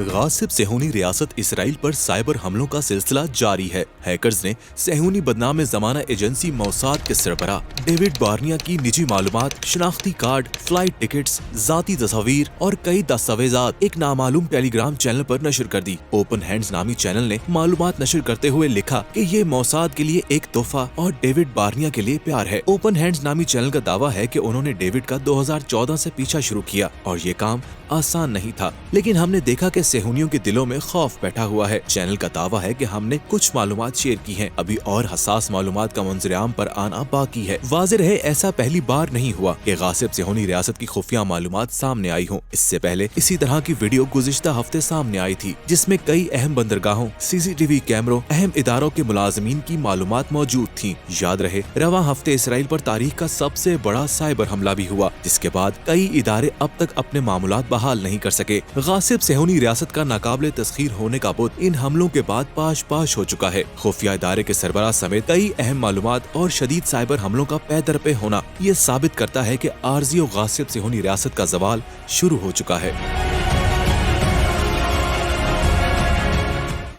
गासिब सेहूनी रियासत इसराइल पर साइबर हमलों का सिलसिला जारी है। हैकर्स ने सेहूनी बदनाम ज़माना एजेंसी मोसाद के सरबराह डेविड बार्निया की निजी मालूमात, शनाख्ती कार्ड, फ्लाइट टिकट्स, जाती तस्वीर और कई दस्तावेजात एक नामालूम टेलीग्राम चैनल पर नशर कर दी। ओपन हैंड्स नामी चैनल ने मालूमात नशर करते हुए लिखा कि ये मोसाद के लिए एक तोहफा और डेविड बार्निया के लिए प्यार है। ओपन हैंड्स नामी चैनल का दावा है कि उन्होंने डेविड का 2014 से पीछा शुरू किया और ये काम आसान नहीं था, लेकिन हमने देखा कि सेहूनियों के दिलों में खौफ बैठा हुआ है। चैनल का दावा है कि हमने कुछ मालूमात शेयर की हैं, अभी और हसास मालूमात का मंजरेआम पर आना बाकी है। वाज़ेह रहे ऐसा पहली बार नहीं हुआ कि गासिब सेहूनी रियासत की खुफिया मालूमात सामने आई हों। इससे पहले इसी तरह की वीडियो गुज़िश्ता हफ्ते सामने आई थी, जिसमें कई अहम बंदरगाहों, CCTV कैमरों, अहम इदारों के मुलाजमीन की मालूमात मौजूद थी। याद रहे रवा हफ्ते इसराइल पर तारीख का सबसे बड़ा साइबर हमला भी हुआ, जिसके बाद कई इदारे अब तक अपने मामूलात बहाल नहीं कर सके। गासिब सेहूनी रियासत का नाकाबिले तस्खीर होने का बुत इन हमलों के बाद पाश पाश हो चुका है। खुफिया इदारे के सरबराह समेत कई अहम मालूमात और शदीद साइबर हमलों का पैदर पे होना ये साबित करता है कि आरजी और गासिब सेहूनी रियासत का ज़वाल शुरू हो चुका है।